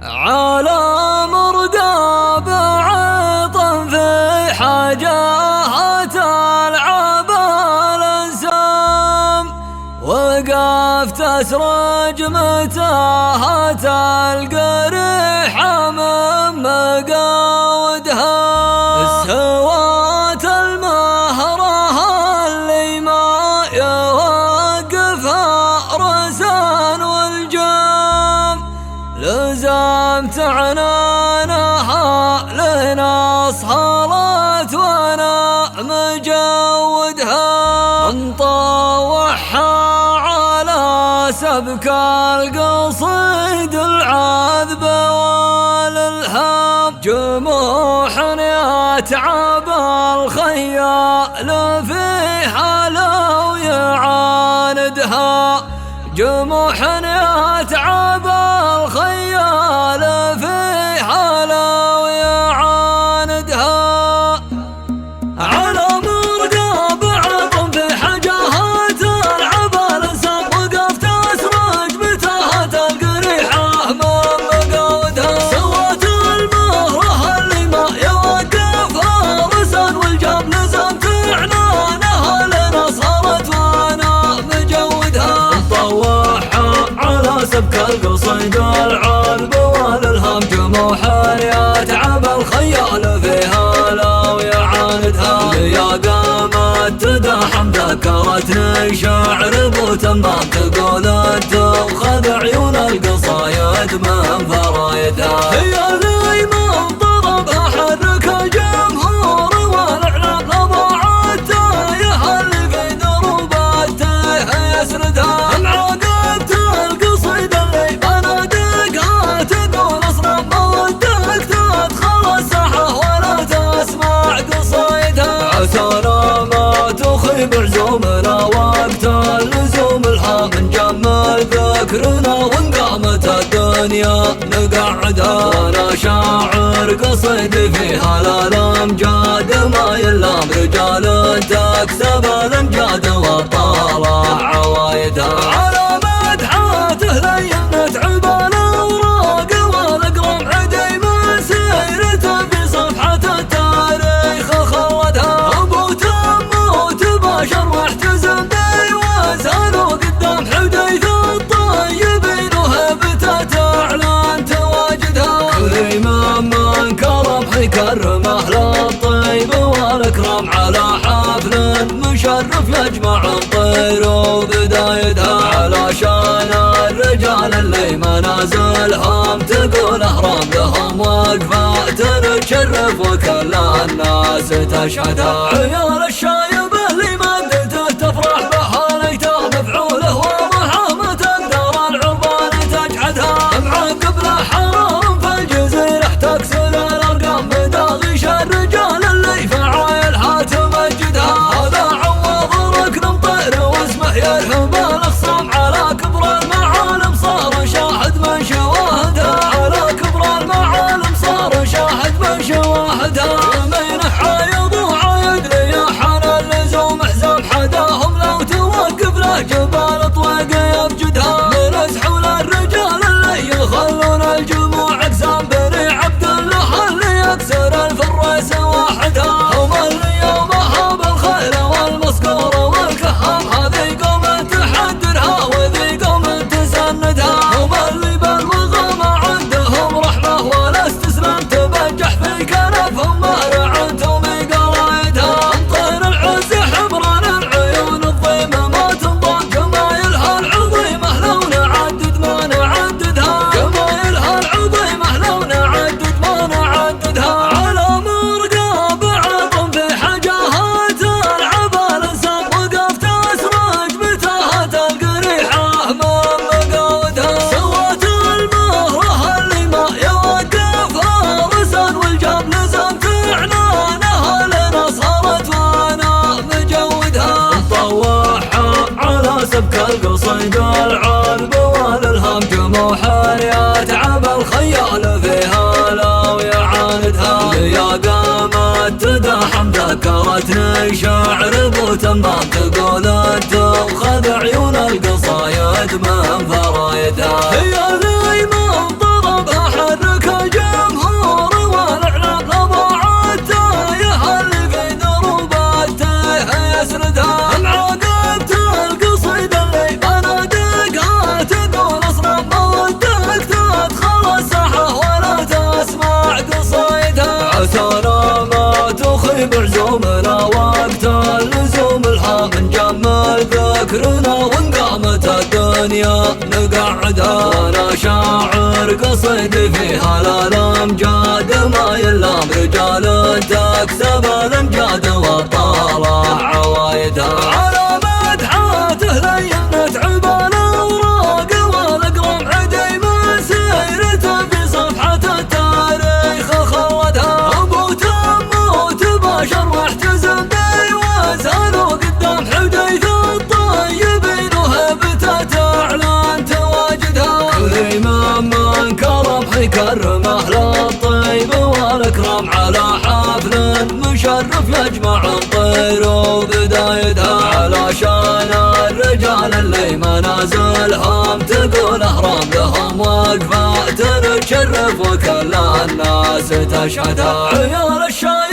على مرقاب عطن في حاجات العب الانسام، وقفت اسرج متاهات القريحة من مقاودها. استوات المهرة اللي ما يوقفها رسان والجام، لزمت عنانها لنا صهرت وانا مجودها. نطوحها على سبك القصيد العذب والالهام، جموح يتعب الخيال فيها لو يعاندها. جموح يتعب الخيال فيها لو يعاندها. على مرقاب عطن في حاجات العب الانسام، وقفت اسرج متاهات القريحة من مقاودها. سوت المهرة اللي ما يوقفها رسن والجاب، لزمت عنانها لنا صارت وانا مجودها. نطوحها على سبك القصيد العذب والالهام، جموح يتعب الخيال فيها لو يعاندها. يا قامت تداحم ذكرتني شعر بوتمام، تقول تأخذ عيون القصايد من فرايدها. هي اللي من ضربها حرك الجمهور والاعلام، لضاعت تايه اللي في دروب التيه يسردها. معاقبت القصيد اللي بنادقها، تقول اصنام مودك تدخل الساحة ولا تسمع قصيدها. عسانا ما تخيب عزومنا وقت اللزوم الها، من جمل ذكرنا وان قامت الدنيا نقعدها. وانا شاعر قصيدي فيها الامجاد ما يلام، رجال تكسب الامجاد وطالع عوايدها. على مدحاته لين نتعب الاوراق والاقلام، عدي مسيرته في صفحة التاريخ خلدها. ابو تموت بشر واحتزم بي وسالوا قدام حديث الطيبين، وهبته تعلن تواجدها. كل امام من كرم حيكرمه للطيب والاكرام، على حفل مشرف يجمع الطير وبدايتها. علشان الرجال اللي منازلهم تقول اهرام، لهم وقفة تشرف وكل الناس تشهدها. عيال الشايب اللي مدته تفرح بها ليته مفعوله واضحه، ما تقدر العربان تجحدها. معقب له حرام في الجزيرة تكسر الارقام، بداغيش الرجال اللي فعايلها تمجدها. هذا عوض ركن مطير واسمه يرهب الاخصام، على كبر المعالم صار شاهد من شواهدها. على كبر المعالم صار شاهد من شواهدها. يمينه عايض وعايد لي يا حان اللزوم حزام، حداهم لو توقف له جبال طويق يفجدها. من اسحول الرجال اللي يخلون الجموع اقسام، بني عبد الله اللي يكسر الفريس واحدها. هم اللي يومها بالخيل والمسكور والكهام، هذه قوم تحدرها وذي قوم تسندها. هم اللي بالوغى ما عندهم رحمة ولا استسلام، تبجح في كنفهم ما رعنتم بقرايدها. طير العز حمران العيون الضيمة ما تنضم، جمايلها العظيمة لو نعدد ما نعددها. جمايلها العظيمة لو نعدد ما نعددها. على مرقاب عطن في حاجات العب الانسام، وقفت اسرج متاهات القريحة من مقاودها. سوت المهرة اللي ما يوقفها رسن والجاب، لزمت عنانها لنا صارت وانا مجودها. نطوحها على سبك القصيد العذب والالهام، جموح يتعب الخيال فيها لو يعاندها. يا قامت تداحم ذكرتني شعر بوتمام، تقول تأخذ عيون القصايد من فرايدها. هي اللي من ضربها حد وسعدها. وانا شاعر قصيد فيها الامجاد ما يلام رجال تكسب الامجاد وطالع عوايدها. على مدحاته لينت عبال اوراق والاقلام عدي مسيرته في صفحة التاريخ خلدها. ابو تموت بشر واحتزم بي وسالوا قدام حديث الطيبين وهبته تعلن تواجدها. الامام من كرم حيكرمه للطيب والاكرام على حفل مشرف يجمع الطير وبدايتها. علشان الرجال اللي منازلهم تقول اهرام لهم وقفات تشرف وكل الناس تشهدها. عيال الشاي